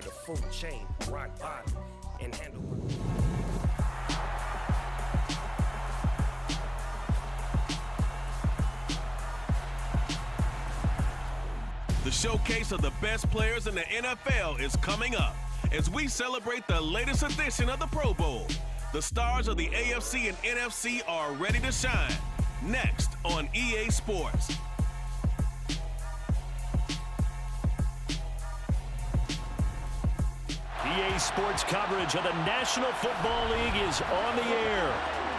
The full chain, rock bottom, and handle. The showcase of the best players in the NFL is coming up as we celebrate the latest edition of the Pro Bowl. The stars of the AFC and NFC are ready to shine. Next on EA Sports. EA Sports coverage of the National Football League is on the air.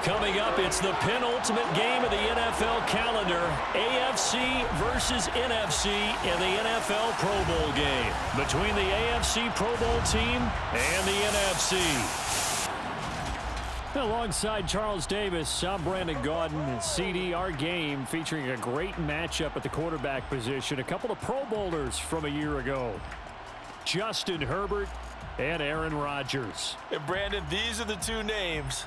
Coming up, it's the penultimate game of the NFL calendar, AFC versus NFC in the NFL Pro Bowl game between the AFC Pro Bowl team and the NFC. Alongside Charles Davis, I'm Brandon Gaudin, and CD, our game featuring a great matchup at the quarterback position. A couple of Pro Bowlers from a year ago, Justin Herbert and Aaron Rodgers. And Brandon, these are the two names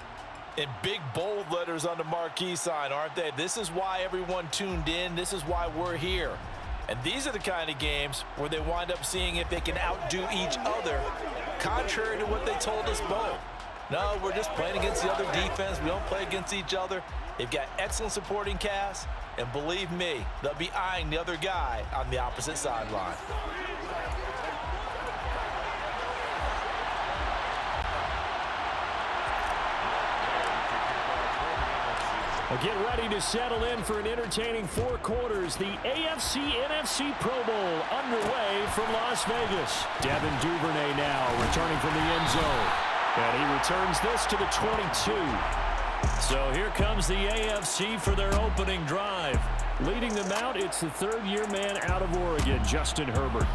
in big bold letters on the marquee sign, aren't they? This is why everyone tuned in. This is why we're here. And these are the kind of games where they wind up seeing if they can outdo each other, contrary to what they told us both. No, we're just playing against the other defense. We don't play against each other. They've got excellent supporting cast, and believe me, they'll be eyeing the other guy on the opposite sideline. Get ready to settle in for an entertaining 4 quarters. The AFC-NFC Pro Bowl underway from Las Vegas. Devin Duvernay now returning from the end zone. And he returns this to the 22. So here comes the AFC for their opening drive. Leading them out, it's the third-year man out of Oregon, Justin Herbert.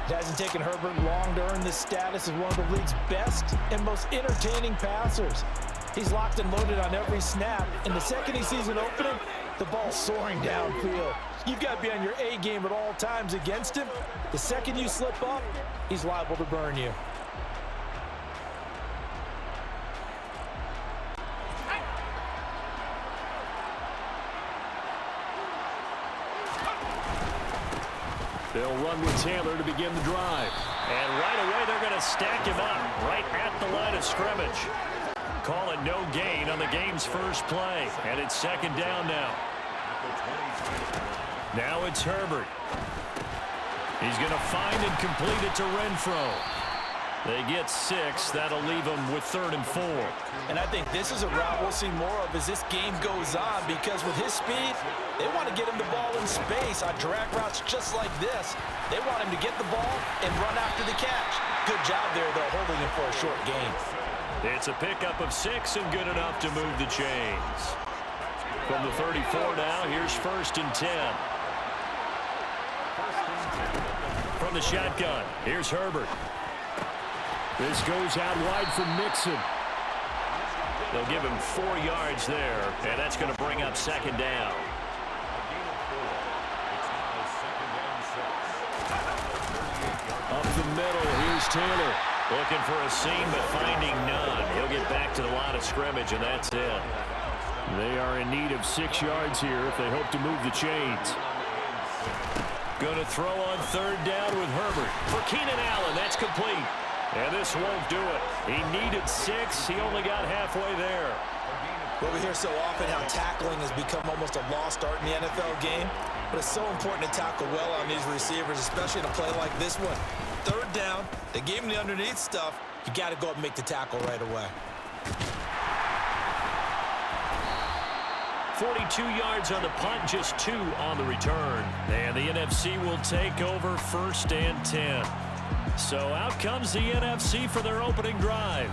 It hasn't taken Herbert long to earn this status as one of the league's best and most entertaining passers. He's locked and loaded on every snap. And the second he sees an opening, the ball's soaring downfield. You've got to be on your A game at all times against him. The second you slip up, he's liable to burn you. They'll run with Taylor to begin the drive. And right away, they're going to stack him up right at the line of scrimmage. Call it no gain on the game's first play. And it's second down now. Now it's Herbert. He's going to find and complete it to Renfro. They get 6. That'll leave them with 3rd and 4. And I think this is a route we'll see more of as this game goes on, because with his speed, they want to get him the ball in space on drag routes just like this. They want him to get the ball and run after the catch. Good job there, though, holding him for a short gain. It's a pickup of 6 and good enough to move the chains. From the 34 now, here's 1st and 10. From the shotgun, here's Herbert. This goes out wide for Mixon. They'll give him 4 yards there, and that's going to bring up second down. Up the middle, here's Taylor. Looking for a seam, but finding none. He'll get back to the line of scrimmage, and that's it. They are in need of 6 yards here if they hope to move the chains. Going to throw on 3rd down with Herbert. For Keenan Allen, that's complete. And this won't do it. He needed 6. He only got halfway there. Well, we hear so often how tackling has become almost a lost art in the NFL game. But it's so important to tackle well on these receivers, especially in a play like this one. 3rd down, they gave him the underneath stuff. You got to go up and make the tackle right away. 42 yards on the punt, just 2 on the return. And the NFC will take over 1st and 10. So out comes the NFC for their opening drive.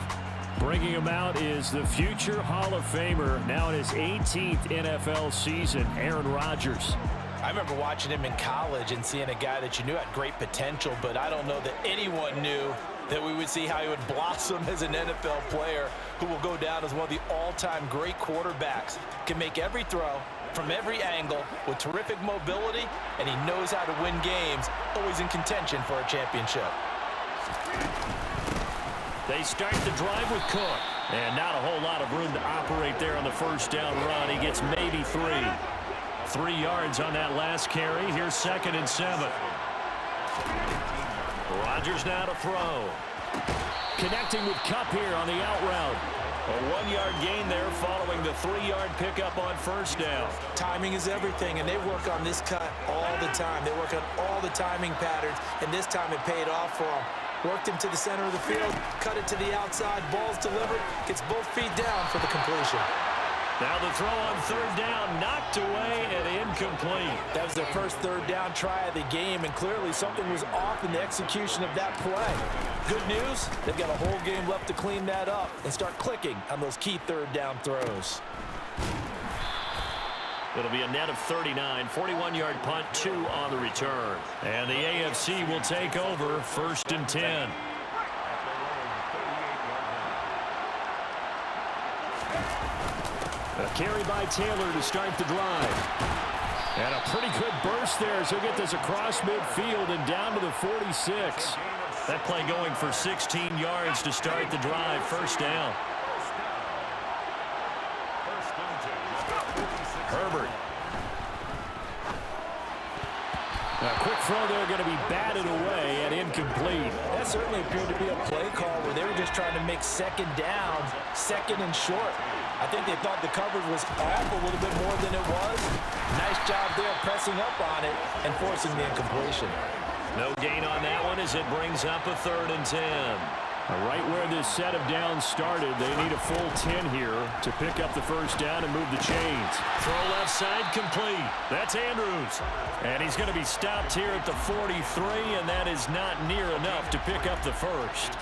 Bringing him out is the future Hall of Famer, now in his 18th NFL season, Aaron Rodgers. I remember watching him in college and seeing a guy that you knew had great potential, but I don't know that anyone knew that we would see how he would blossom as an NFL player who will go down as one of the all-time great quarterbacks. Can make every throw from every angle with terrific mobility, and he knows how to win games, always in contention for a championship. They start the drive with Cook, and not a whole lot of room to operate there on the 1st down run. He gets maybe 3. 3 yards on that last carry. Here's 2nd and 7. Rodgers now to throw. Connecting with Kupp here on the out route. A 1-yard gain there following the 3-yard pickup on first down. Timing is everything, and they work on this cut all the time. They work on all the timing patterns, and this time it paid off for them. Worked him to the center of the field, cut it to the outside, ball's delivered, gets both feet down for the completion. Now the throw on third down, knocked away and incomplete. That was their first third down try of the game, and clearly something was off in the execution of that play. Good news, they've got a whole game left to clean that up and start clicking on those key third down throws. It'll be a net of 39, 41-yard punt, 2 on the return. And the AFC will take over, 1st and 10. A carry by Taylor to start the drive. And a pretty good burst there as he'll get this across midfield and down to the 46. That play going for 16 yards to start the drive, 1st down. Herbert. A quick throw there going to be batted away and incomplete. That certainly appeared to be a play call where they were just trying to make second down, second and short. I think they thought the coverage was off a little bit more than it was. Nice job there pressing up on it and forcing the incompletion. No gain on that one as it brings up a 3rd and 10. Right where this set of downs started, they need a full 10 here to pick up the first down and move the chains. Throw left side complete. That's Andrews. And he's going to be stopped here at the 43, and that is not near enough to pick up the first.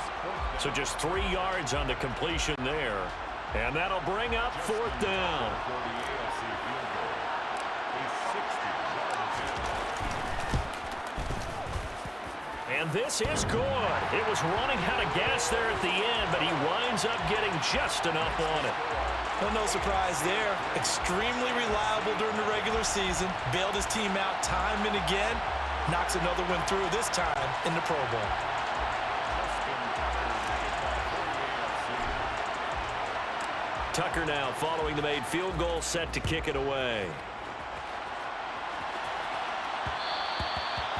So just 3 yards on the completion there. And that'll bring up 4th down. And this is good. It was running out of gas there at the end, but he winds up getting just enough on it. Well, no surprise there. Extremely reliable during the regular season. Bailed his team out time and again. Knocks another one through, this time in the Pro Bowl. Tucker now following the made field goal, set to kick it away.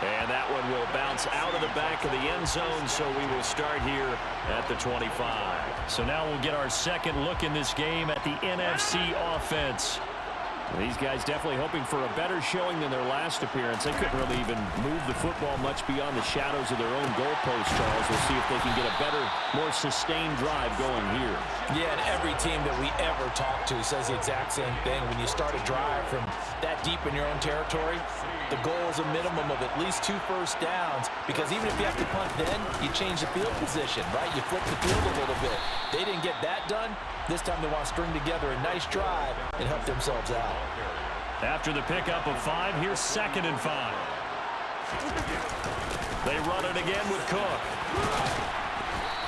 And that one will bounce out of the back of the end zone, so we will start here at the 25. So now we'll get our second look in this game at the NFC offense. These guys definitely hoping for a better showing than their last appearance. They couldn't really even move the football much beyond the shadows of their own goalpost, Charles. We'll see if they can get a better, more sustained drive going here. Yeah, and every team that we ever talk to says the exact same thing. When you start a drive from that deep in your own territory, the goal is a minimum of at least 2 first downs, because even if you have to punt then, you change the field position, right? You flip the field a little bit. They didn't get that done. This time they want to string together a nice drive and help themselves out. After the pickup of 5, here's 2nd and 5. They run it again with Cook.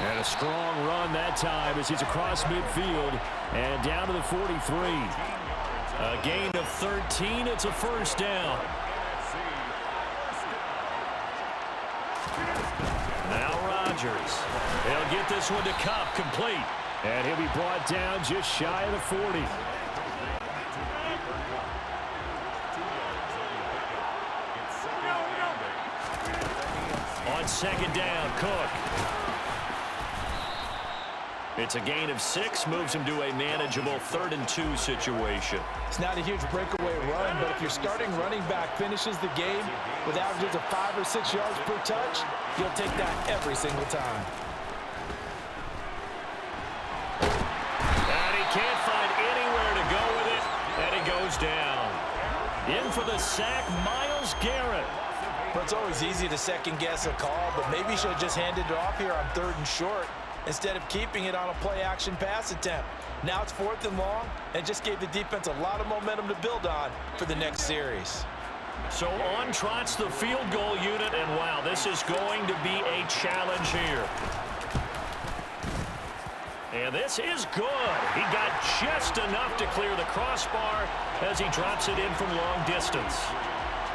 And a strong run that time as he's across midfield and down to the 43. A gain of 13. It's a 1st down. Now Rodgers. They'll get this one to Kupp, complete. And he'll be brought down just shy of the 40. On 2nd down, Cook. It's a gain of 6, moves him to a manageable 3rd and 2 situation. It's not a huge breakaway run, but if your starting running back finishes the game with averages of 5 or 6 yards per touch, you'll take that every single time. And he can't find anywhere to go with it, and he goes down. In for the sack, Myles Garrett. But it's always easy to second-guess a call, but maybe he should have just handed it off here on 3rd and short instead of keeping it on a play-action pass attempt. Now it's 4th and long, and just gave the defense a lot of momentum to build on for the next series. So on trots the field goal unit, and wow, this is going to be a challenge here. And this is good. He got just enough to clear the crossbar as he drops it in from long distance.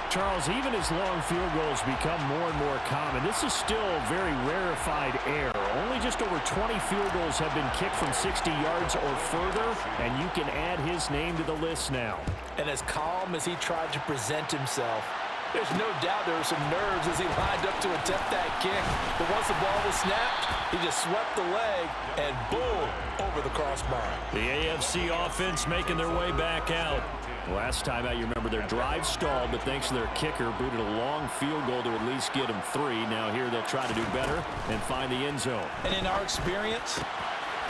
Charles, even as long field goals become more and more common, this is still very rarefied air. Only just over 20 field goals have been kicked from 60 yards or further, and you can add his name to the list now. And as calm as he tried to present himself, There's no doubt there were some nerves as he lined up to attempt that kick. But once the ball was snapped, he just swept the leg and boom, over the crossbar. The AFC offense making their way back out. Last time out, you remember their drive stalled, but thanks to their kicker, booted a long field goal to at least get them 3. Now here they'll try to do better and find the end zone. And in our experience,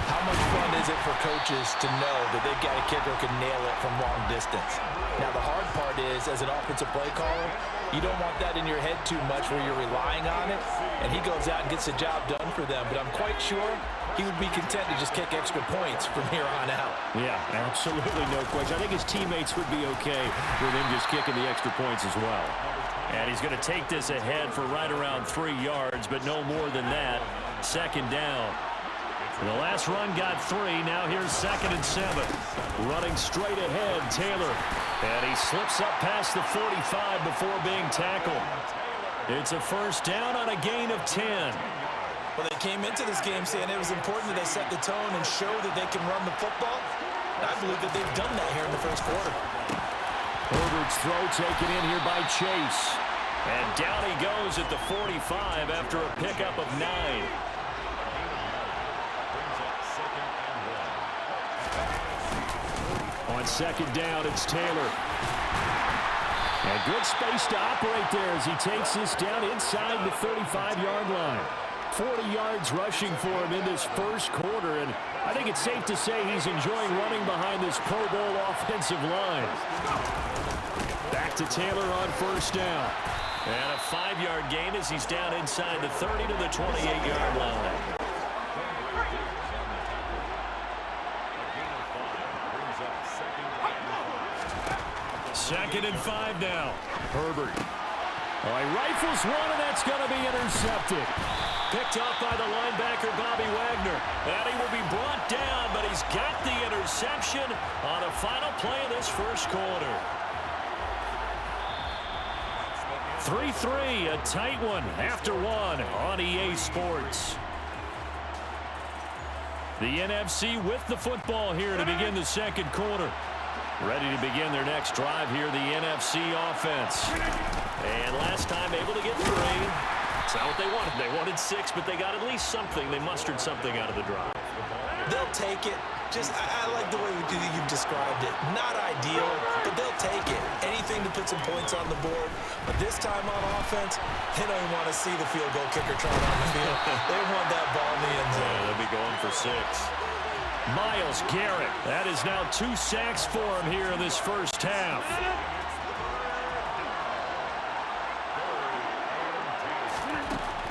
how much fun is it for coaches to know that they've got a kicker who can nail it from long distance? Now, the hard part is, as an offensive play caller, you don't want that in your head too much where you're relying on it, and he goes out and gets the job done for them. But I'm quite sure he would be content to just kick extra points from here on out. Yeah, absolutely no question. I think his teammates would be okay with him just kicking the extra points as well. And he's going to take this ahead for right around 3 yards, but no more than that. Second down. The last run got 3. Now here's 2nd and 7. Running straight ahead, Taylor. And he slips up past the 45 before being tackled. It's a first down on a gain of 10. Well, they came into this game saying it was important that they set the tone and show that they can run the football. And I believe that they've done that here in the first quarter. Herbert's throw taken in here by Chase. And down he goes at the 45 after a pickup of 9. On second down, it's Taylor. And good space to operate there as he takes this down inside the 35-yard line. 40 yards rushing for him in this first quarter, and I think it's safe to say he's enjoying running behind this Pro Bowl offensive line. Back to Taylor on first down. And a 5-yard gain as he's down inside the 30 to the 28-yard line. Second and 5 now. Herbert. Oh, he rifles one, and that's going to be intercepted. Picked up by the linebacker, Bobby Wagner. And he will be brought down, but he's got the interception on the final play of this first quarter. 3-3, a tight one after one on EA Sports. The NFC with the football here to begin the second quarter. Ready to begin their next drive here, the NFC offense. And last time able to get 3. It's not what they wanted. They wanted 6, but they got at least something. They mustered something out of the drive. They'll take it. I like the way you've described it. Not ideal, but they'll take it. Anything to put some points on the board. But this time on offense, they don't even want to see the field goal kicker trying on the field. They want that ball in the end zone. Yeah, they'll be going for 6. Myles Garrett. That is now 2 sacks for him here in this first half.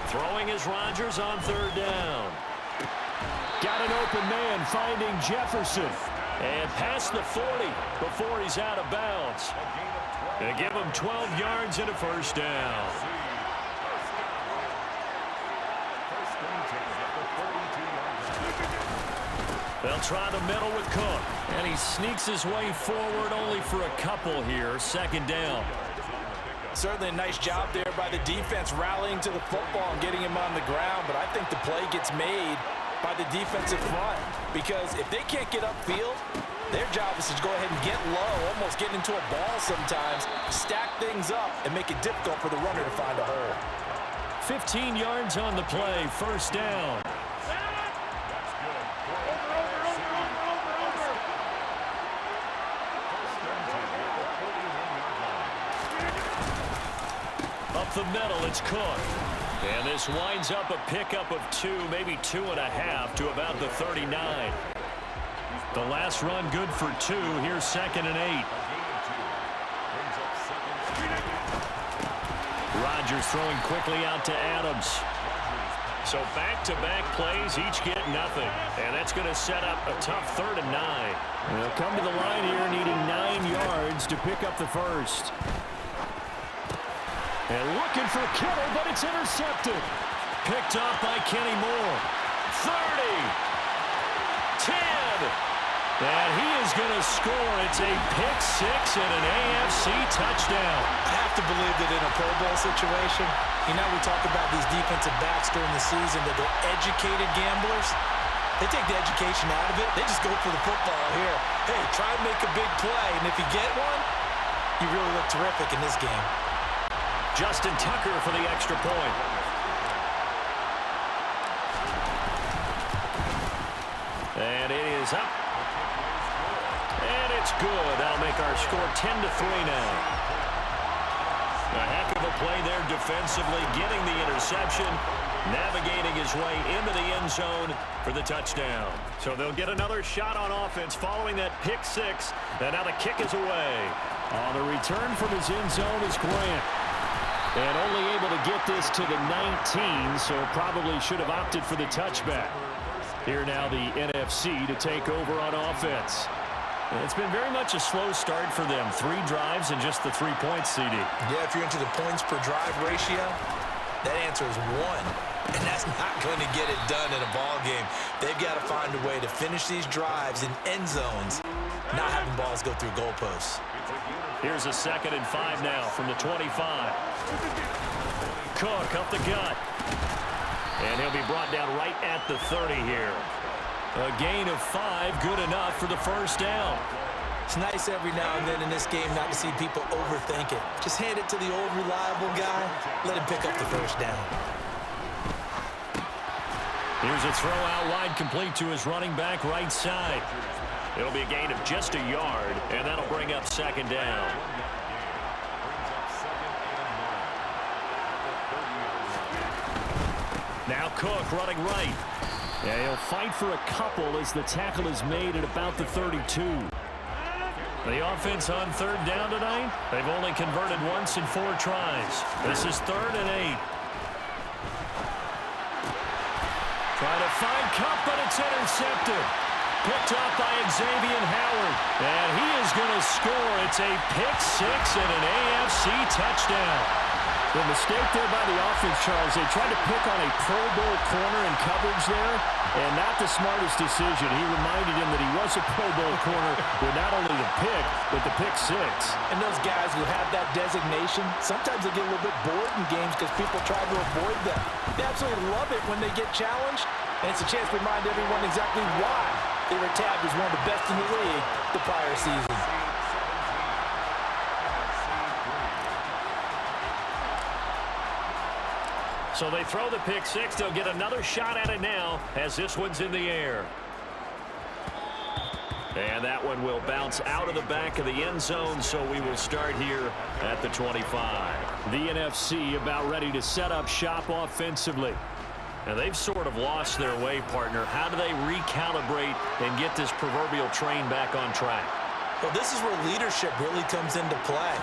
Throwing is Rodgers on third down. Got an open man finding Jefferson. And past the 40 before he's out of bounds. They give him 12 yards and a first down. They'll try the middle with Cook. And he sneaks his way forward only for a couple here. Second down. Certainly a nice job there by the defense rallying to the football and getting him on the ground. But I think the play gets made by the defensive front. Because if they can't get upfield, their job is to go ahead and get low, almost get into a ball sometimes, stack things up, and make it difficult for the runner to find a hole. 15 yards on the play. First down. Up the middle, it's Cook. And this winds up a pickup of 2, maybe 2.5 to about the 39. The last run good for 2. Here's 2nd and 8. Rodgers throwing quickly out to Adams. So back-to-back plays, each get nothing. And that's going to set up a tough 3rd and 9. They'll come to the line here needing 9 yards to pick up the first. And looking for Kittle, but it's intercepted. Picked off by Kenny Moore. 30. 10. And he is going to score. It's a pick-6 and an AFC touchdown. I have to believe that in a Pro Bowl situation, we talk about these defensive backs during the season, that they're educated gamblers. They take the education out of it. They just go for the football here. Hey, try and make a big play. And if you get one, you really look terrific in this game. Justin Tucker for the extra point. And it is up. And it's good. That'll make our score 10-3 now. A heck of a play there defensively, getting the interception, navigating his way into the end zone for the touchdown. So they'll get another shot on offense following that pick six, and now the kick is away. On the return from his end zone is Grant. And only able to get this to the 19, so probably should have opted for the touchback. Here now the NFC to take over on offense. It's been very much a slow start for them. 3 drives and just the 3 points, CD. Yeah, if you're into the points per drive ratio, that answer is 1. And that's not going to get it done in a ball game. They've got to find a way to finish these drives in end zones, not having balls go through goalposts. Here's a 2nd and 5 now from the 25. Cook up the gut. And he'll be brought down right at the 30 here. A gain of 5, good enough for the first down. It's nice every now and then in this game not to see people overthink it. Just hand it to the old reliable guy. Let him pick up the first down. Here's a throw out wide, complete to his running back right side. It'll be a gain of just a yard, and that'll bring up 2nd down. Now Cook running right. Yeah, he'll fight for a couple as the tackle is made at about the 32. The offense on 3rd down tonight, they've only converted once in 4 tries. This is 3rd and 8. Trying to find Cup, but it's intercepted. Picked up by Xavier Howard. And he is going to score. It's a pick 6 and an AFC touchdown. The mistake there by the offense, Charles, they tried to pick on a Pro Bowl corner in coverage there, and not the smartest decision. He reminded him that he was a Pro Bowl corner with not only the pick, but the pick 6. And those guys who have that designation, sometimes they get a little bit bored in games because people try to avoid them. They absolutely love it when they get challenged, and it's a chance to remind everyone exactly why they were tabbed as one of the best in the league the prior season. So they throw the pick 6. They'll get another shot at it now as this one's in the air. And that one will bounce out of the back of the end zone, so we will start here at the 25. The NFC about ready to set up shop offensively. And they've sort of lost their way, partner. How do they recalibrate and get this proverbial train back on track? Well, this is where leadership really comes into play.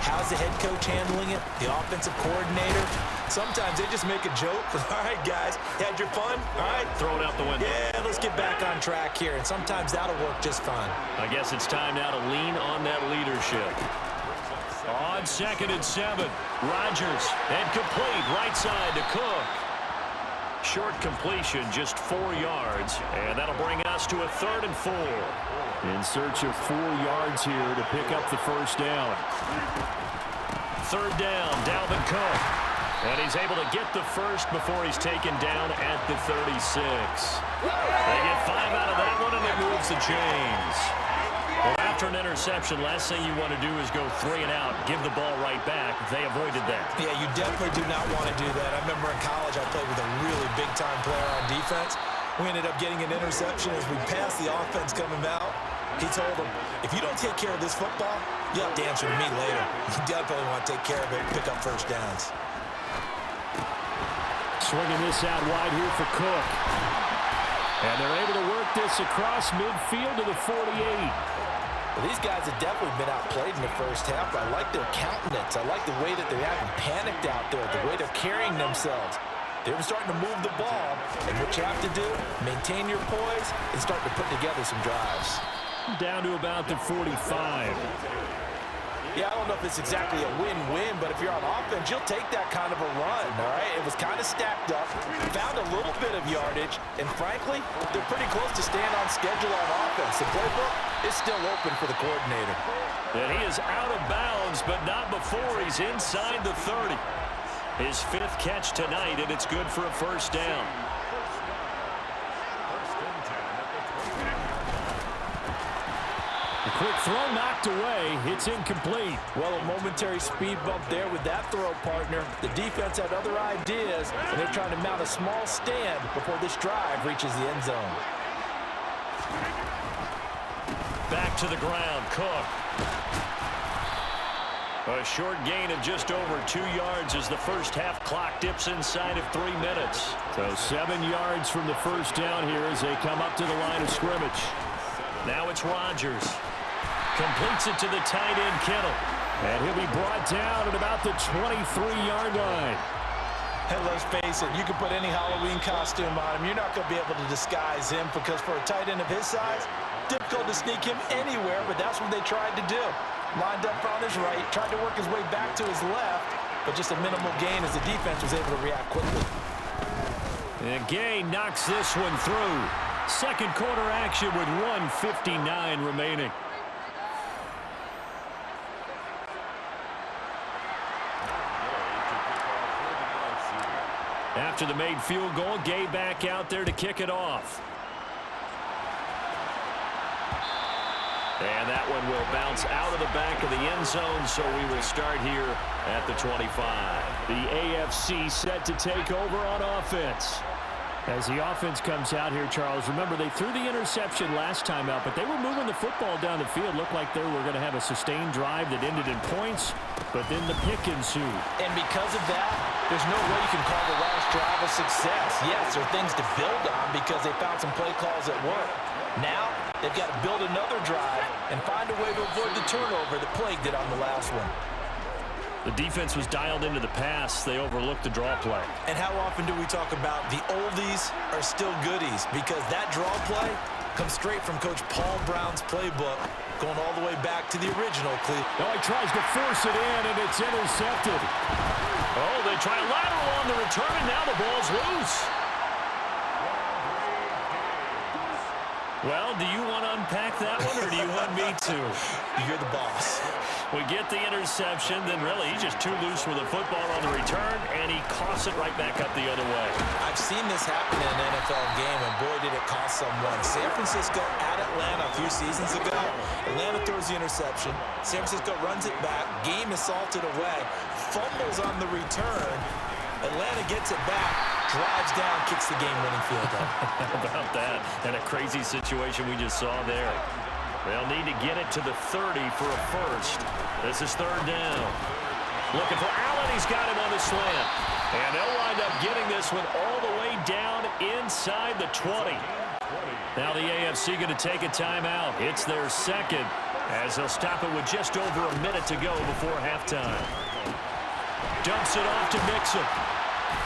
How's the head coach handling it? The offensive coordinator? Sometimes they just make a joke. All right, guys, had your fun? All right. Throw it out the window. Yeah, let's get back on track here. And sometimes that'll work just fine. I guess it's time now to lean on that leadership. On 2nd and 7, Rodgers, and complete right side to Cook. Short completion, just 4 yards, and that'll bring us to a 3rd and 4. In search of 4 yards here to pick up the first down. 3rd down, Dalvin Cook. And he's able to get the first before he's taken down at the 36. They get 5 out of that one, and it moves the chains. Well, after an interception, last thing you want to do is go 3 and out, give the ball right back. They avoided that. Yeah, you definitely do not want to do that. I remember in college I played with a really big-time player on defense. We ended up getting an interception as we passed the offense coming out. He told him, if you don't take care of this football, you'll have to answer to me later. You definitely want to take care of it and pick up first downs. Swinging this out wide here for Cook. And they're able to work this across midfield to the 48. Well, these guys have definitely been outplayed in the first half. I like their countenance. I like the way that they haven't panicked out there, the way they're carrying themselves. They're starting to move the ball, and what you have to do, maintain your poise and start to put together some drives. Down to about the 45. Yeah, I don't know if it's exactly a win-win, but if you're on offense, you'll take that kind of a run, all right? It was kind of stacked up, found a little bit of yardage, and frankly, they're pretty close to staying on schedule on offense. The playbook is still open for the coordinator. And he is out of bounds, but not before he's inside the 30. His 5th catch tonight, and it's good for a first down. quick throw knocked away. It's incomplete. Well, a momentary speed bump there with that throw, partner. The defense had other ideas, and they're trying to mount a small stand before this drive reaches the end zone. Back to the ground, Cook. A short gain of just over 2 yards as the first half clock dips inside of 3 minutes. So 7 yards from the first down here as they come up to the line of scrimmage. Now it's Rodgers. Completes it to the tight end, Kittle. And he'll be brought down at about the 23-yard line. And let's face it, you can put any Halloween costume on him. You're not going to be able to disguise him because for a tight end of his size, difficult to sneak him anywhere, but that's what they tried to do. Lined up on his right, tried to work his way back to his left, but just a minimal gain as the defense was able to react quickly. And Gay knocks this one through. Second quarter action with 1:59 remaining. After the made field goal, Gay back out there to kick it off. And that one will bounce out of the back of the end zone, so we will start here at the 25. The AFC set to take over on offense. As the offense comes out here, Charles, remember they threw the interception last time out, but they were moving the football down the field. Looked like they were going to have a sustained drive that ended in points, but then the pick ensued. And because of that, there's no way you can call the last drive a success. Yes, there are things to build on because they found some play calls that work. Now, they've got to build another drive and find a way to avoid the turnover that plagued it on the last one. The defense was dialed into the pass. They overlooked the draw play. And how often do we talk about the oldies are still goodies? Because that draw play comes straight from Coach Paul Brown's playbook, going all the way back to the original Cleveland. Oh, he tries to force it in, and it's intercepted. Oh, they try a lateral on the return, and now the ball's loose. Well, do you want to unpack that one, or do you want me to? You're the boss. We get the interception, then really he's just too loose with the football on the return, and he coughs it right back up the other way. I've seen this happen in an NFL game, and boy, did it cost someone. San Francisco at Atlanta a few seasons ago. Atlanta throws the interception. San Francisco runs it back. Game is salted away. Fumbles on the return. Atlanta gets it back, drives down, kicks the game-winning field goal. How about that? And a crazy situation we just saw there. They'll need to get it to the 30 for a first. This is third down. Looking for Allen. He's got him on the slant. And they'll wind up getting this one all the way down inside the 20. Now the AFC going to take a timeout. It's their second as they'll stop it with just over a minute to go before halftime. Dumps it off to Mixon.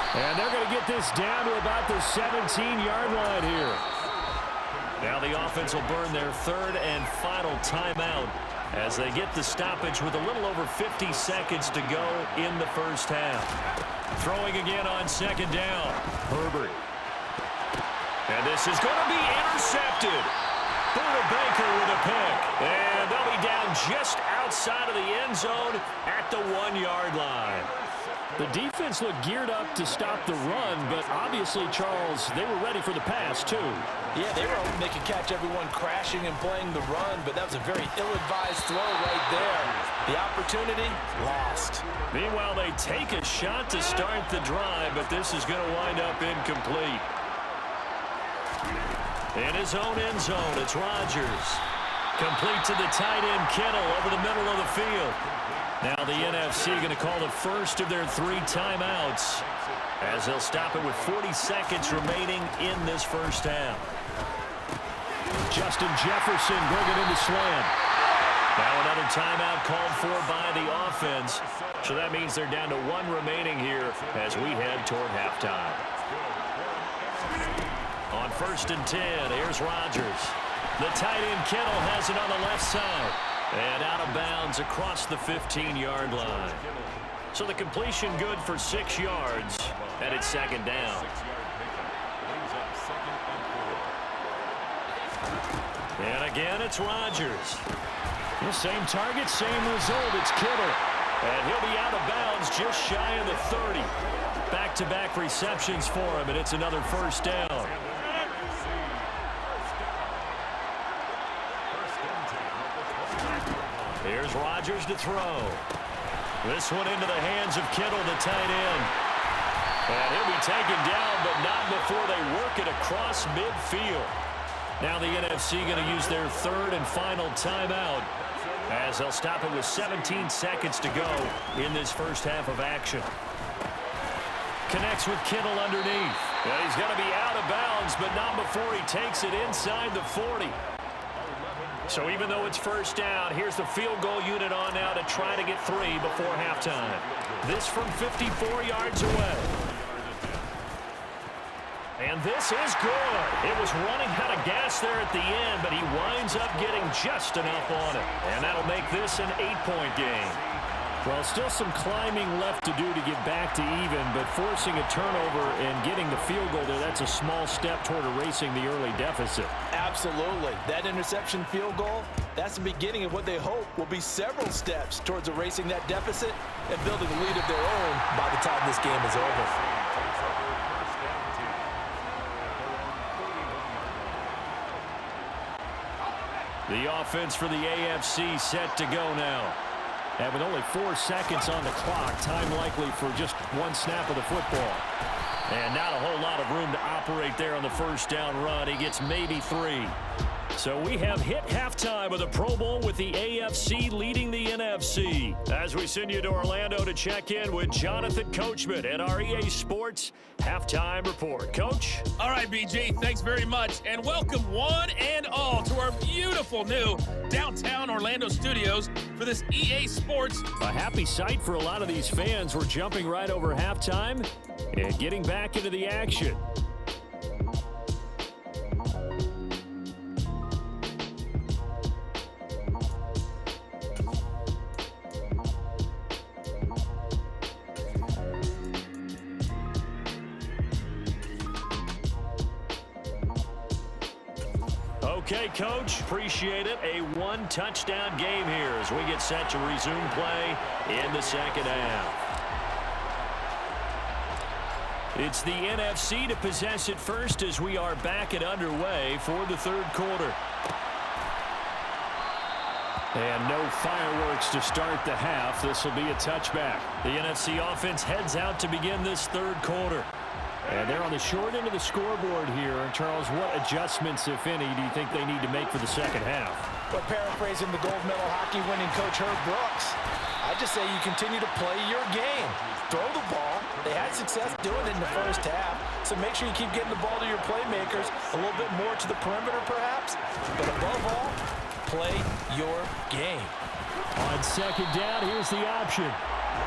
And they're going to get this down to about the 17-yard line here. Now the offense will burn their third and final timeout as they get the stoppage with a little over 50 seconds to go in the first half. Throwing again on second down. Herbert. And this is going to be intercepted. Buda Baker with a pick. And they'll be down just outside of the end zone at the 1-yard line. The defense looked geared up to stop the run, but obviously, Charles, they were ready for the pass, too. Yeah, they were hoping they could catch everyone crashing and playing the run, but that was a very ill-advised throw right there. The opportunity, lost. Meanwhile, they take a shot to start the drive, but this is going to wind up incomplete. In his own end zone, it's Rodgers. Complete to the tight end, Kittle, over the middle of the field. Now the NFC going to call the first of their 3 timeouts as they'll stop it with 40 seconds remaining in this first half. Justin Jefferson bringing in the slant. Now another timeout called for by the offense. So that means they're down to 1 remaining here as we head toward halftime. On 1st and 10, here's Rodgers. The tight end Kittle has it on the left side. And out of bounds across the 15-yard line. So the completion good for 6 yards, and it's second down. And again, it's Rodgers. The same target, same result. It's Kittle. And he'll be out of bounds just shy of the 30. Back-to-back receptions for him, and it's another first down. Here's Rodgers to throw. This one into the hands of Kittle, the tight end. And he'll be taken down, but not before they work it across midfield. Now the NFC going to use their third and final timeout, as they'll stop it with 17 seconds to go in this first half of action. Connects with Kittle underneath. And he's going to be out of bounds, but not before he takes it inside the 40. So even though it's first down, here's the field goal unit on now to try to get 3 before halftime. This from 54 yards away. And this is good. It was running out of gas there at the end, but he winds up getting just enough on it. And that'll make this an 8-point game. Well, still some climbing left to do to get back to even, but forcing a turnover and getting the field goal there, that's a small step toward erasing the early deficit. Absolutely. That interception field goal, that's the beginning of what they hope will be several steps towards erasing that deficit and building a lead of their own by the time this game is over. The offense for the AFC set to go now. And with only 4 seconds on the clock, time likely for just one snap of the football. And not a whole lot of room to operate there on the first down run. He gets maybe 3. So we have hit halftime of the Pro Bowl with the AFC leading the NFC. As we send you to Orlando to check in with Jonathan Coachman at our EA Sports Halftime Report. Coach? All right, BG, thanks very much. And welcome one and all to our beautiful new downtown Orlando studios for this EA Sports. A happy sight for a lot of these fans. We're jumping right over halftime and getting back into the action. Okay, Coach, appreciate it. A one-touchdown game here as we get set to resume play in the second half. It's the NFC to possess it first as we are back and underway for the third quarter. And no fireworks to start the half. This will be a touchback. The NFC offense heads out to begin this third quarter. And they're on the short end of the scoreboard here. Charles, what adjustments, if any, do you think they need to make for the second half? But paraphrasing the gold medal hockey winning coach Herb Brooks, I just say you continue to play your game. Throw the ball. They had success doing it in the first half. So make sure you keep getting the ball to your playmakers, a little bit more to the perimeter perhaps. But above all, play your game. On second down, here's the option.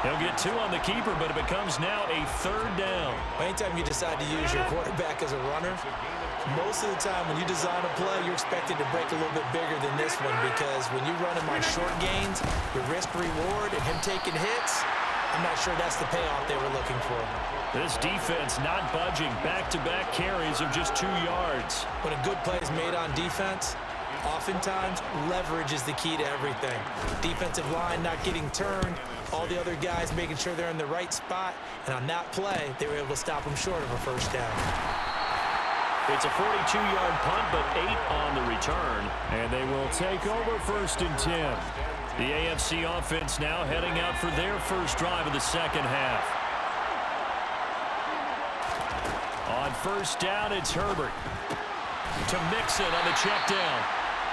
He'll get 2 on the keeper, but it becomes now a third down. Anytime you decide to use your quarterback as a runner, most of the time when you design a play, you're expected to break a little bit bigger than this one, because when you run him on short gains, your risk-reward and him taking hits, I'm not sure that's the payoff they were looking for. This defense not budging. Back-to-back carries of just 2 yards. When a good play is made on defense, oftentimes leverage is the key to everything. Defensive line not getting turned, all the other guys making sure they're in the right spot, and on that play, they were able to stop them short of a first down. It's a 42-yard punt, but 8 on the return, and they will take over 1st and 10. The AFC offense now heading out for their first drive of the second half. On first down, it's Herbert to Mixon on the check down.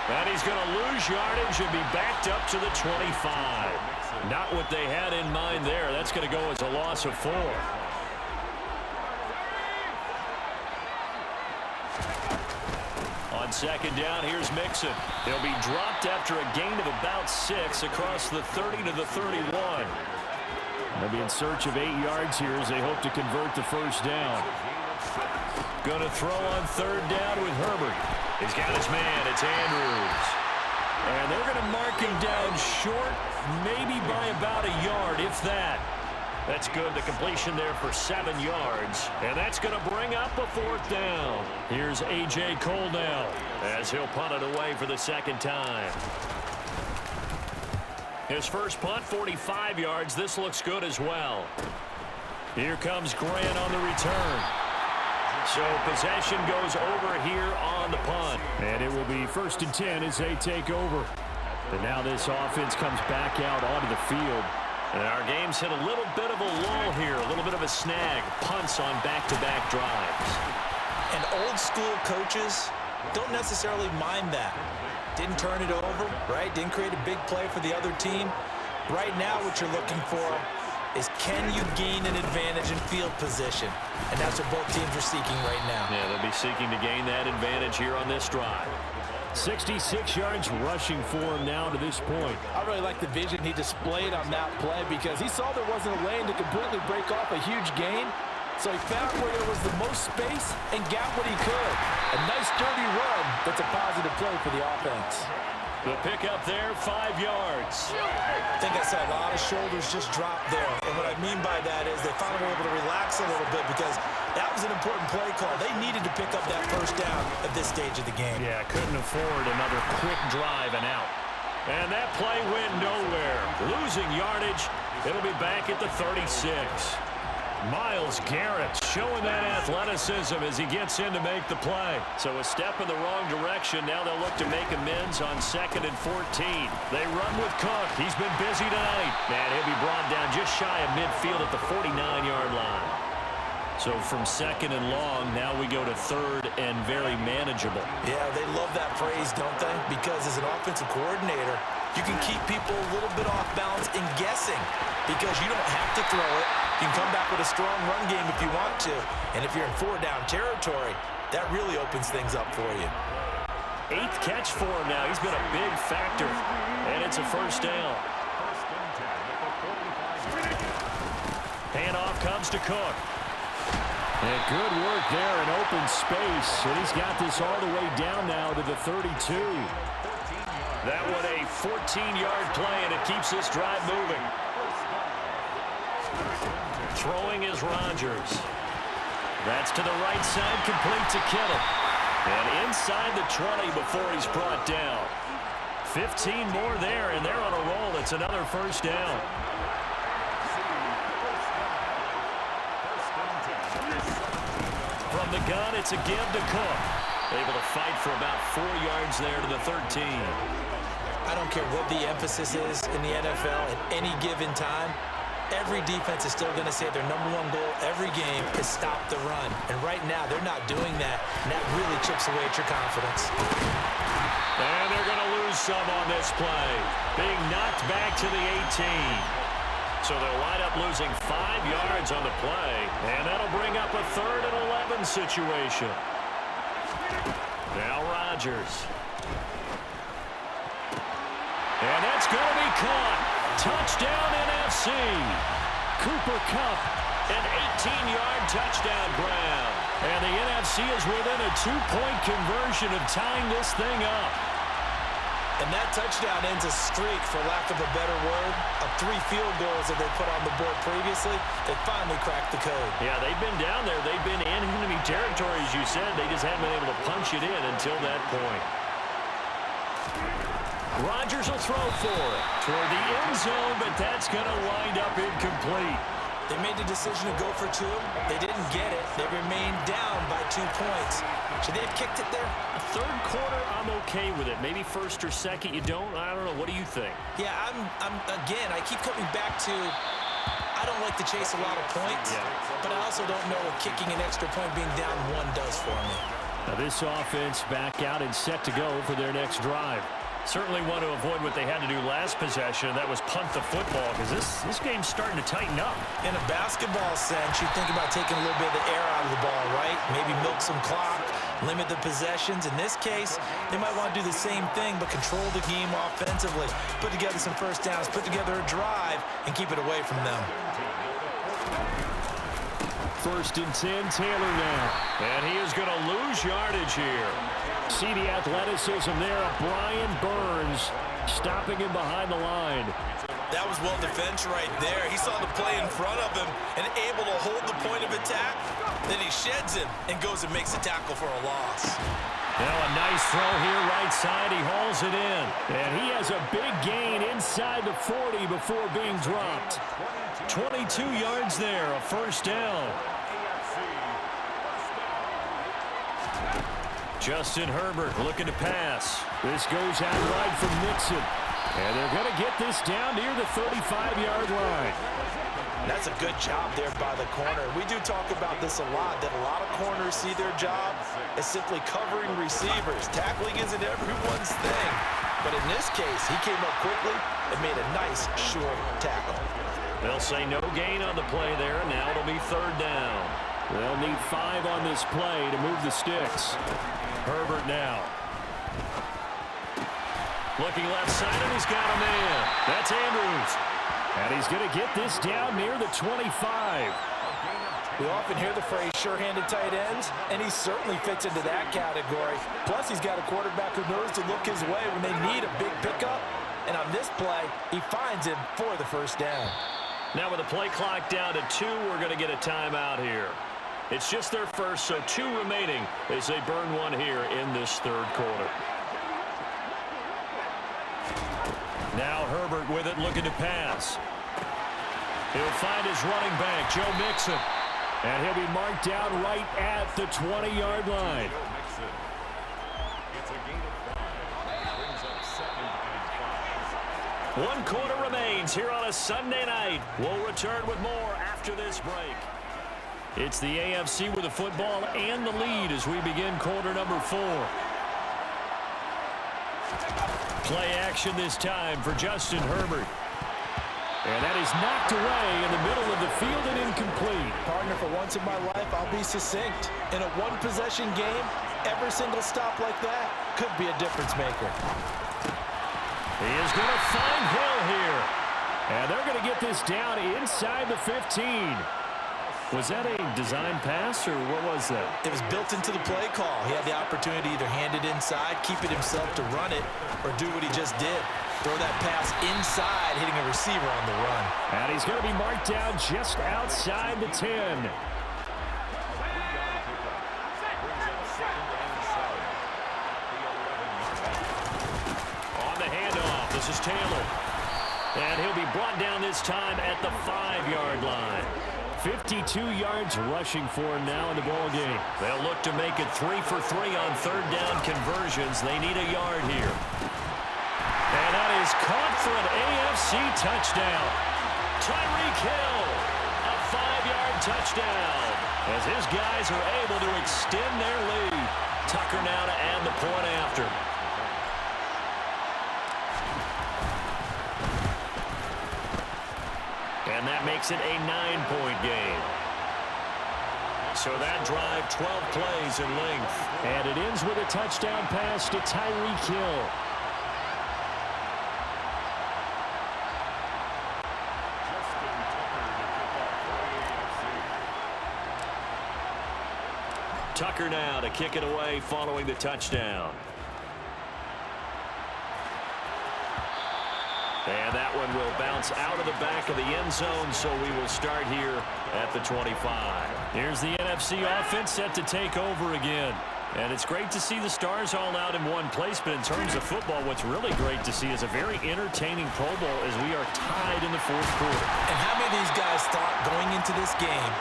And he's going to lose yardage and be backed up to the 25. Not what they had in mind there. That's going to go as a loss of 4. On second down, here's Mixon. He'll be dropped after a gain of about 6 across the 30 to the 31. They'll be in search of 8 yards here as they hope to convert the first down. Going to throw on third down with Herbert. He's got his man. It's Andrews. And they're going to mark him down short, maybe by about a yard, if that. That's good. The completion there for 7 yards. And that's going to bring up a 4th down. Here's A.J. Cole now as he'll punt it away for the second time. His first punt, 45 yards. This looks good as well. Here comes Grant on the return. So possession goes over here on the punt. And it will be 1st and 10 as they take over. But now this offense comes back out onto the field. And our game's hit a little bit of a lull here, a little bit of a snag. Punts on back-to-back drives. And old-school coaches don't necessarily mind that. Didn't turn it over, right? Didn't create a big play for the other team. Right now what you're looking for is can you gain an advantage in field position? And that's what both teams are seeking right now. Yeah, they'll be seeking to gain that advantage here on this drive. 66 yards rushing for him now to this point. I really like the vision he displayed on that play because he saw there wasn't a lane to completely break off a huge gain. So he found where there was the most space and got what he could. A nice dirty run that's a positive play for the offense. The pickup there, 5 yards. I think I saw a lot of shoulders just drop there. And what I mean by that is they finally were able to relax a little bit because that was an important play call. They needed to pick up that first down at this stage of the game. Yeah, couldn't afford another quick drive and out. And that play went nowhere. Losing yardage. It'll be back at the 36. Myles Garrett showing that athleticism as he gets in to make the play. So a step in the wrong direction. Now they'll look to make amends on 2nd and 14. They run with Cook. He's been busy tonight. Man, he'll be brought down just shy of midfield at the 49-yard line. So from 2nd and long, now we go to 3rd and very manageable. Yeah, they love that phrase, don't they? Because as an offensive coordinator, you can keep people a little bit off balance and guessing because you don't have to throw it. You can come back with a strong run game if you want to. And if you're in 4-down territory, that really opens things up for you. 8th catch for him now. He's been a big factor. And it's a first down. Handoff comes to Cook. And good work there in open space. And he's got this all the way down now to the 32. That one a 14-yard play, and it keeps this drive moving. Throwing is Rodgers. That's to the right side, complete to Kittle. And inside the 20 before he's brought down. 15 more there, and they're on a roll. It's another first down. From the gun, it's a give to Cook. Able to fight for about 4 yards there to the 13. I don't care what the emphasis is in the NFL at any given time. Every defense is still going to say their #1 goal every game is stop the run. And right now, they're not doing that, and that really chips away at your confidence. And they're going to lose some on this play. Being knocked back to the 18. So they'll wind up losing 5 yards on the play. And that'll bring up a 3rd and 11 situation. Now Rodgers. And that's going to be caught. Touchdown NFC. Cooper Kupp, an 18-yard touchdown grab. And the NFC is within a 2-point conversion of tying this thing up. And that touchdown ends a streak, for lack of a better word, of 3 field goals that they put on the board previously. They finally cracked the code. Yeah, they've been down there. They've been in enemy territory, as you said. They just haven't been able to punch it in until that point. Rodgers will throw for it toward the end zone, but that's going to wind up incomplete. They made the decision to go for 2. They didn't get it. They remained down by 2 points. Should they have kicked it there? Third quarter, I'm okay with it. Maybe first or second, you don't. I don't know. What do you think? Yeah, again, I keep coming back to I don't like to chase a lot of points, but I also don't know what kicking an extra point being down 1 does for me. Now this offense back out and set to go for their next drive. Certainly want to avoid what they had to do last possession. That was punt the football, because this game's starting to tighten up. In a basketball sense, you think about taking a little bit of the air out of the ball, right? Maybe milk some clock, limit the possessions. In this case, they might want to do the same thing, but control the game offensively. Put together some first downs, put together a drive, and keep it away from them. 1st and 10, Taylor now. And he is going to lose yardage here. See the athleticism there of Brian Burns stopping him behind the line. That was well defense right there. He saw the play in front of him and able to hold the point of attack. Then he sheds him and goes and makes a tackle for a loss. Now a nice throw here right side. He hauls it in. And he has a big gain inside the 40 before being dropped. 22 yards there, a first down. Justin Herbert looking to pass. This goes out right from Mixon. And they're going to get this down near the 35-yard line. That's a good job there by the corner. We do talk about this a lot, that a lot of corners see their job as simply covering receivers. Tackling isn't everyone's thing. But in this case, he came up quickly and made a nice short tackle. They'll say no gain on the play there. Now it'll be third down. They'll need 5 on this play to move the sticks. Herbert now. Looking left side, and he's got a man. That's Andrews. And he's going to get this down near the 25. We often hear the phrase sure-handed tight ends, and he certainly fits into that category. Plus, he's got a quarterback who knows to look his way when they need a big pickup. And on this play, he finds him for the first down. Now with the play clock down to 2, we're going to get a timeout here. It's just their first, so 2 remaining as they burn one here in this third quarter. Now Herbert with it, looking to pass. He'll find his running back, Joe Mixon. And he'll be marked down right at the 20-yard line. One quarter remains here on a Sunday night. We'll return with more after this break. It's the AFC with the football and the lead as we begin quarter number 4. Play action this time for Justin Herbert. And that is knocked away in the middle of the field and incomplete. Partner, for once in my life, I'll be succinct. In a one-possession game, every single stop like that could be a difference maker. He is going to find Hill here. And they're going to get this down inside the 15. Was that a design pass, or what was that? It was built into the play call. He had the opportunity to either hand it inside, keep it himself to run it, or do what he just did. Throw that pass inside, hitting a receiver on the run. And he's going to be marked down just outside the 10. On the handoff, this is Taylor. And he'll be brought down this time at the 5-yard line. 52 yards rushing for him now in the ball game. They'll look to make it 3 for 3 on third down conversions. They need a yard here. And that is caught for an AFC touchdown. Tyreek Hill, a 5-yard touchdown. As his guys are able to extend their lead. Tucker now to add the point after. And that makes it a 9-point game. So that drive, 12 plays in length. And it ends with a touchdown pass to Tyreek Hill. Tucker now to kick it away following the touchdown. And that one will bounce out of the back of the end zone, so we will start here at the 25. Here's the NFC offense set to take over again. And it's great to see the stars all out in one place, but in terms of football, what's really great to see is a very entertaining Pro Bowl as we are tied in the fourth quarter. And how many of these guys thought going into this game,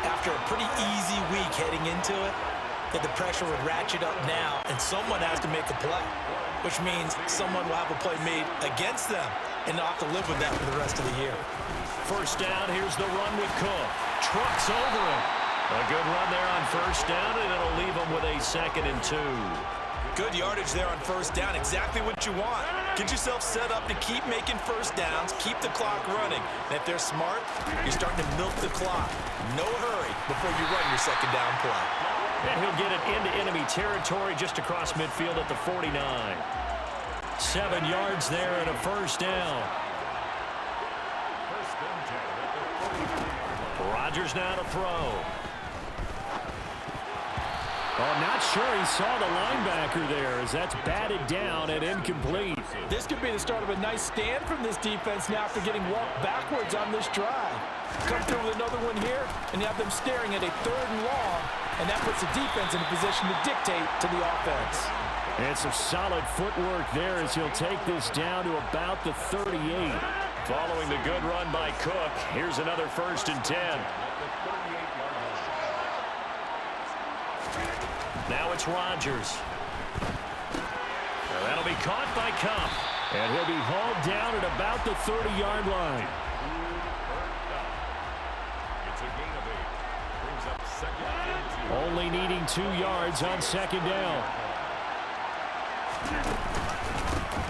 after a pretty easy week heading into it, that the pressure would ratchet up now and someone has to make a play, which means someone will have a play made against them and not have to live with that for the rest of the year. First down, here's the run with Cook. Trucks over him. A good run there on first down, and it'll leave him with a 2nd and 2. Good yardage there on first down. Exactly what you want. Get yourself set up to keep making first downs, keep the clock running. And if they're smart, you're starting to milk the clock. No hurry before you run your second down play. And he'll get it into enemy territory just across midfield at the 49. 7 yards there and a first down. Rodgers now to throw. Oh, not sure he saw the linebacker there as that's batted down and incomplete. This could be the start of a nice stand from this defense now after getting walked backwards on this drive. Come through with another one here, and you have them staring at a 3rd and long, and that puts the defense in a position to dictate to the offense. And some solid footwork there as he'll take this down to about the 38. Following the good run by Cook, here's another 1st and 10. Now it's Rodgers. Now that'll be caught by Kupp. And he'll be hauled down at about the 30-yard line. It's a gain of 8. Brings up second and 2. Only needing 2 yards on second down.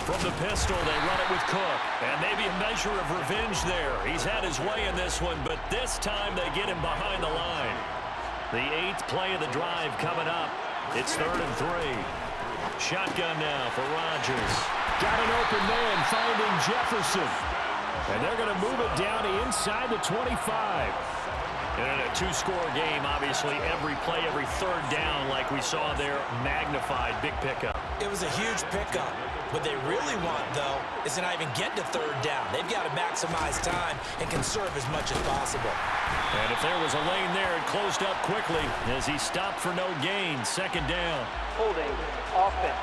From the pistol, they run it with Cook. And maybe a measure of revenge there. He's had his way in this one, but this time they get him behind the line. The 8th play of the drive coming up. It's 3rd and 3. Shotgun now for Rodgers. Got an open man finding Jefferson. And they're going to move it down inside the 25. And in a 2-score game, obviously every play, every third down, like we saw there, magnified, big pickup. It was a huge pickup. What they really want, though, is to not even get to 3rd down. They've got to maximize time and conserve as much as possible. And if there was a lane there, it closed up quickly as he stopped for no gain. 2nd down. Holding offense.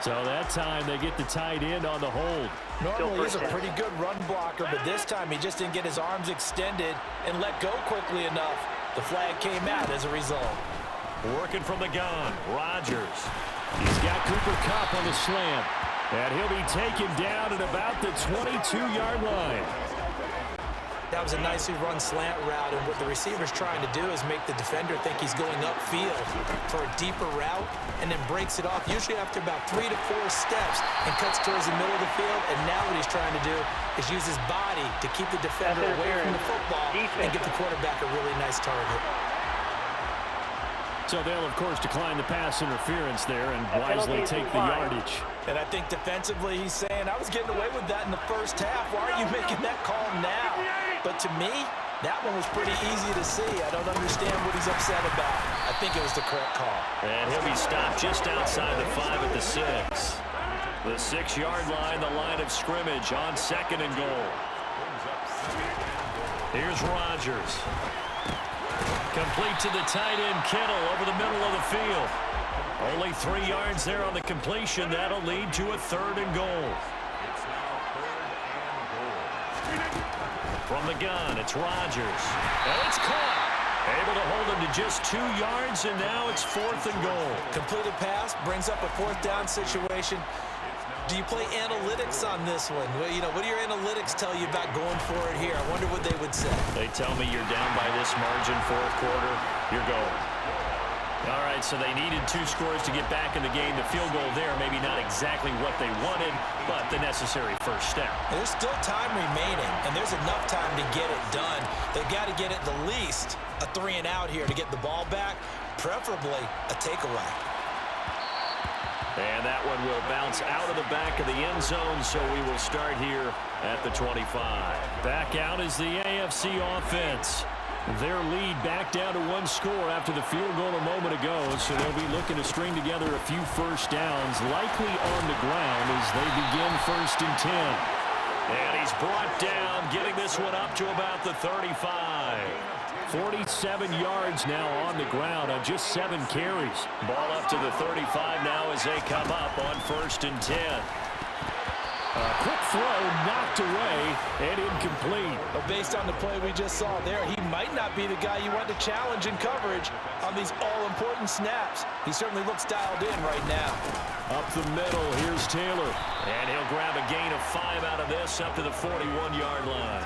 So that time they get the tight end on the hold. Normally he's a pretty good run blocker, but this time he just didn't get his arms extended and let go quickly enough. The flag came out as a result. Working from the gun, Rodgers. He's got Cooper Kupp on the slant. And he'll be taken down at about the 22-yard line. That was a nicely run slant route, and what the receiver's trying to do is make the defender think he's going upfield for a deeper route and then breaks it off, usually after about 3 to 4 steps, and cuts towards the middle of the field. And now what he's trying to do is use his body to keep the defender away from the football and get the quarterback a really nice target. So they'll, of course, decline the pass interference there and wisely take the yardage. And I think defensively he's saying, I was getting away with that in the first half. Why are you making that call now? But to me, that one was pretty easy to see. I don't understand what he's upset about. I think it was the correct call. And he'll be stopped just outside the 5 at the 6. The 6-yard line, the line of scrimmage on 2nd and goal. Here's Rodgers. Complete to the tight end, Kittle, over the middle of the field. Only 3 yards there on the completion. That'll lead to a 3rd and goal. From the gun, it's Rodgers. And it's caught. Able to hold him to just 2 yards, and now it's 4th and goal. Completed pass brings up a 4th down situation. Do you play analytics on this one? Well, you know, what do your analytics tell you about going for it here? I wonder what they would say. They tell me you're down by this margin, 4th quarter, you're going. All right, so they needed 2 scores to get back in the game. The field goal there, maybe not exactly what they wanted, but the necessary first step. There's still time remaining, and there's enough time to get it done. They've got to get at the least a 3 and out here to get the ball back, preferably a takeaway. And that one will bounce out of the back of the end zone, so we will start here at the 25. Back out is the AFC offense. Their lead back down to 1 score after the field goal a moment ago, so they'll be looking to string together a few first downs, likely on the ground as they begin 1st and 10. And he's brought down, getting this one up to about the 35. 47 yards now on the ground on just 7 carries. Ball up to the 35 now as they come up on 1st and 10. A quick throw knocked away and incomplete. But based on the play we just saw there, he might not be the guy you want to challenge in coverage on these all-important snaps. He certainly looks dialed in right now. Up the middle, here's Taylor. And he'll grab a gain of 5 out of this up to the 41-yard line.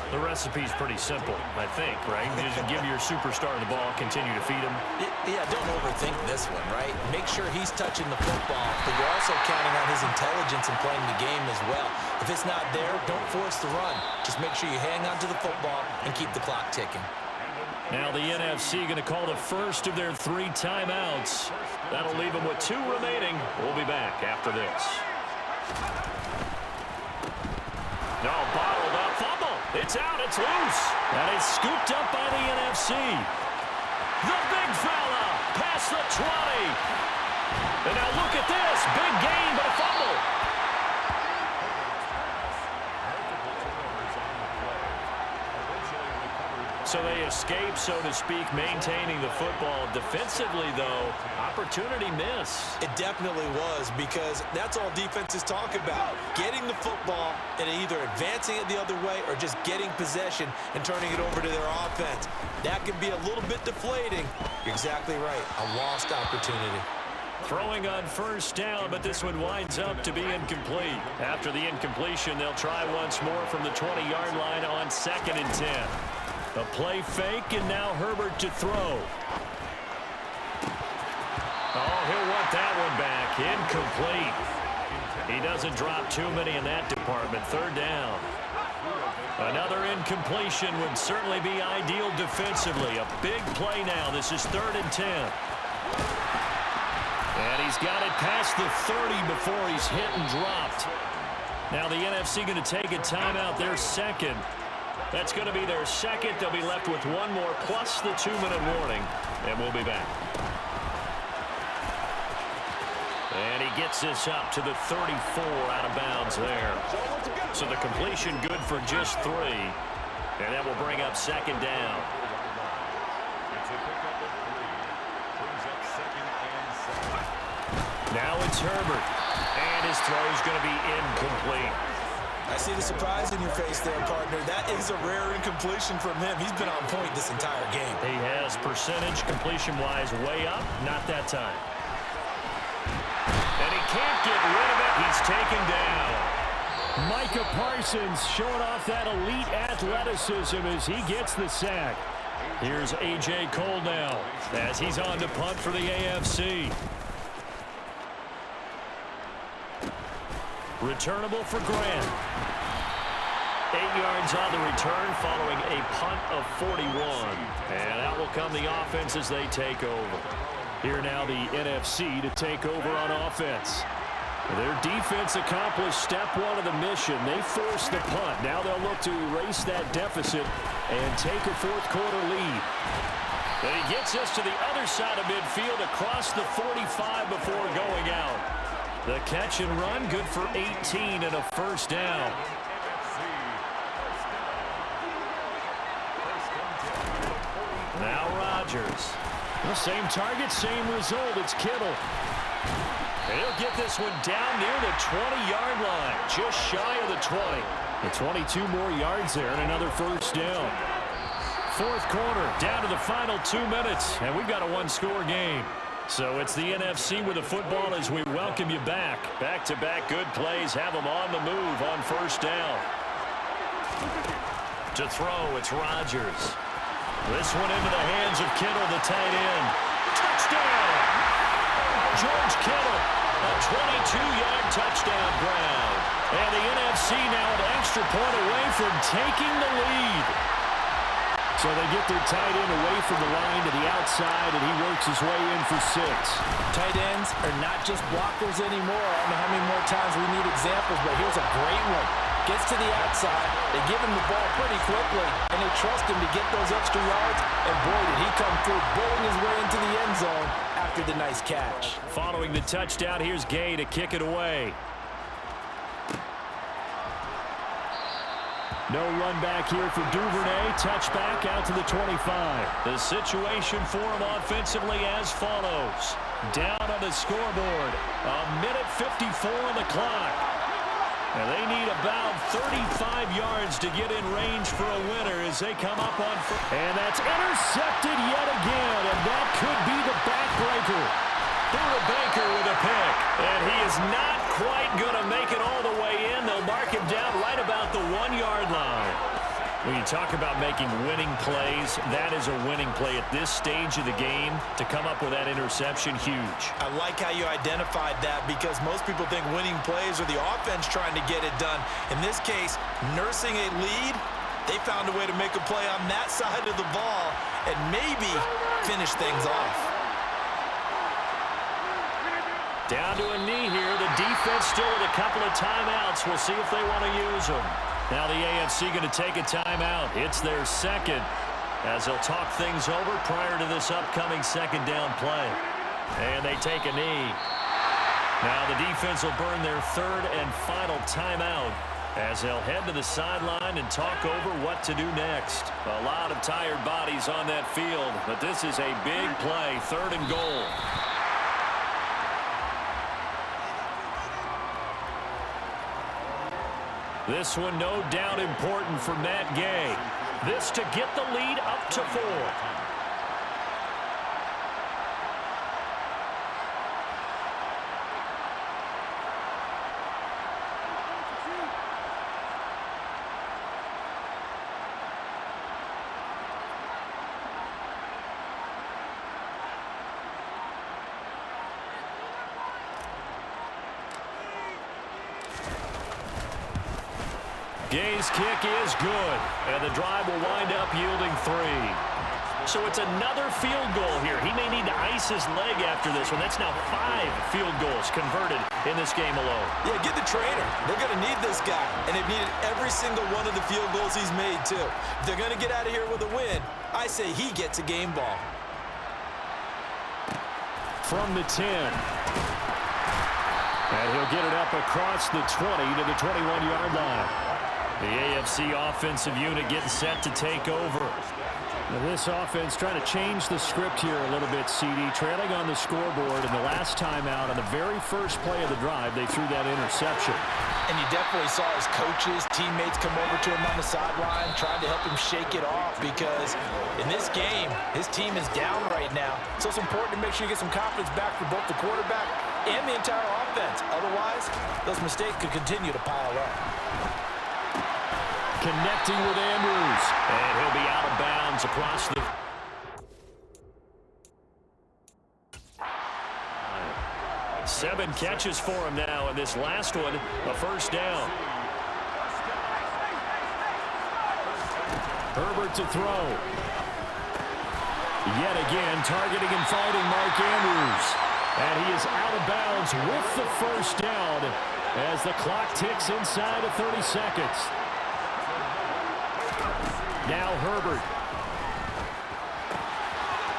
The recipe's pretty simple, I think, right? You just give your superstar the ball, continue to feed him. Yeah, don't overthink this one, right? Make sure he's touching the football, but you're also counting on his intelligence in playing the game as well. If it's not there, don't force the run. Just make sure you hang on to the football and keep the clock ticking. Now the NFC going to call the first of their 3 timeouts. That'll leave them with 2 remaining. We'll be back after this. No, bottled up, fumble. It's out, it's loose. And it's scooped up by the NFC. The big fella past the 20. And now look at this. Big gain, but a fumble. So they escape, so to speak, maintaining the football. Defensively, though, opportunity miss. It definitely was, because that's all defenses talk about. Getting the football and either advancing it the other way or just getting possession and turning it over to their offense. That can be a little bit deflating. You're exactly right. A lost opportunity. Throwing on first down, but this one winds up to be incomplete. After the incompletion, they'll try once more from the 20-yard line on 2nd and 10. A play fake, and now Herbert to throw. Oh, he'll want that one back. Incomplete. He doesn't drop too many in that department. 3rd down. Another incompletion would certainly be ideal defensively. A big play now. This is 3rd and 10. And he's got it past the 30 before he's hit and dropped. Now the NFC going to take a timeout, their second. That's going to be their second. They'll be left with one more plus the 2-minute warning. And we'll be back. And he gets this up to the 34 out of bounds there. So the completion good for just 3. And that will bring up 2nd down. Now it's Herbert. And his throw is going to be incomplete. I see the surprise in your face there, partner. That is a rare incompletion from him. He's been on point this entire game. He has percentage completion-wise way up. Not that time. And he can't get rid of it. He's taken down. Micah Parsons showing off that elite athleticism as he gets the sack. Here's A.J. Cole now as he's on to punt for the AFC. Returnable for Grant. 8 yards on the return following a punt of 41. And out will come the offense as they take over. Here now the NFC to take over on offense. Their defense accomplished step 1 of the mission. They forced the punt. Now they'll look to erase that deficit and take a 4th quarter lead. But he gets us to the other side of midfield across the 45 before going out. The catch and run good for 18 and a 1st down. Now Rodgers. The same target, same result. It's Kittle. He'll get this one down near the 20-yard line, just shy of the 20. And 22 more yards there and another 1st down. 4th quarter, down to the final 2 minutes, and we've got a 1-score game. So it's the NFC with the football as we welcome you back. Back-to-back good plays have them on the move on 1st down. To throw, it's Rodgers. This one into the hands of Kittle, the tight end. Touchdown! George Kittle, a 22-yard touchdown grab. And the NFC now an extra point away from taking the lead. So they get their tight end away from the line to the outside, and he works his way in for 6. Tight ends are not just blockers anymore. I don't know how many more times we need examples, but here's a great one. Gets to the outside, they give him the ball pretty quickly, and they trust him to get those extra yards, and boy, did he come through, bowling his way into the end zone after the nice catch. Following the touchdown, here's Gay to kick it away. No run back here for Duvernay. Touchback out to the 25. The situation for him offensively as follows. Down on the scoreboard. 1:54 on the clock. And they need about 35 yards to get in range for a winner as they come up on first. And that's intercepted yet again. And that could be the backbreaker. Buda Baker with a pick. And he is not quite going to make it all the way in. They'll mark him down right about the 1-yard line. When you talk about making winning plays, that is a winning play at this stage of the game. To come up with that interception, huge. I like how you identified that because most people think winning plays are the offense trying to get it done. In this case, nursing a lead, they found a way to make a play on that side of the ball and maybe finish things off. Down to a knee here. The defense still with a couple of timeouts. We'll see if they want to use them. Now the AFC going to take a timeout. It's their second as they'll talk things over prior to this upcoming 2nd down play. And they take a knee. Now the defense will burn their 3rd and final timeout as they'll head to the sideline and talk over what to do next. A lot of tired bodies on that field, but this is a big play, 3rd and goal. This one no doubt important for Matt Gay. This to get the lead up to 4. Gay's kick is good, and the drive will wind up yielding 3. So it's another field goal here. He may need to ice his leg after this one. That's now 5 field goals converted in this game alone. Yeah, get the trainer. They're going to need this guy, and they've needed every single one of the field goals he's made, too. If they're going to get out of here with a win, I say he gets a game ball. From the 10. And he'll get it up across the 20 to the 21-yard line. The AFC offensive unit getting set to take over. Now this offense trying to change the script here a little bit, CD. Trailing on the scoreboard, and the last time out on the very first play of the drive, they threw that interception. And you definitely saw his coaches, teammates come over to him on the sideline, trying to help him shake it off, because in this game, his team is down right now. So it's important to make sure you get some confidence back for both the quarterback and the entire offense. Otherwise, those mistakes could continue to pile up. Connecting with Andrews, and he'll be out of bounds across the... Seven catches for him now, and this last one, a first down. Herbert to throw. Yet again, targeting and fighting Mark Andrews. And he is out of bounds with the first down as the clock ticks inside of 30 seconds. Now Herbert.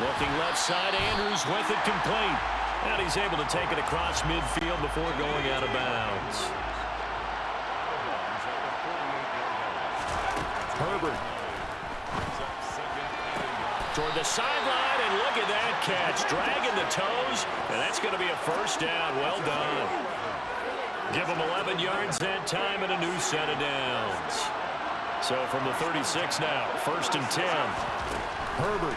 Looking left side, Andrews with it complete. And he's able to take it across midfield before going out of bounds. Herbert. Toward the sideline, and look at that catch. Dragging the toes, and that's going to be a first down. Well done. Give him 11 yards that time and a new set of downs. So from the 36 now, 1st and 10. Herbert.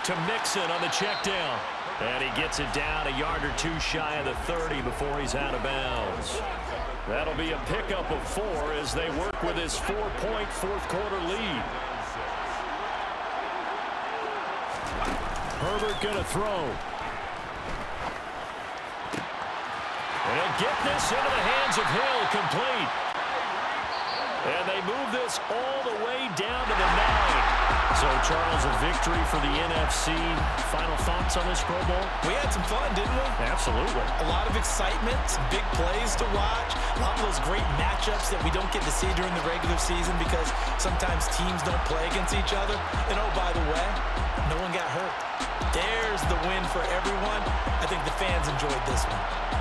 To Mixon on the check down. And he gets it down a yard or 2 shy of the 30 before he's out of bounds. That'll be a pickup of 4 as they work with his 4-point fourth-quarter lead. Herbert going to throw. They'll get this into the hands of Hill, complete. And they move this all the way down to the 9. So, Charles, a victory for the NFC. Final thoughts on this Pro Bowl? We had some fun, didn't we? Absolutely. A lot of excitement, some big plays to watch, a lot of those great matchups that we don't get to see during the regular season because sometimes teams don't play against each other. And, oh, by the way, no one got hurt. There's the win for everyone. I think the fans enjoyed this one.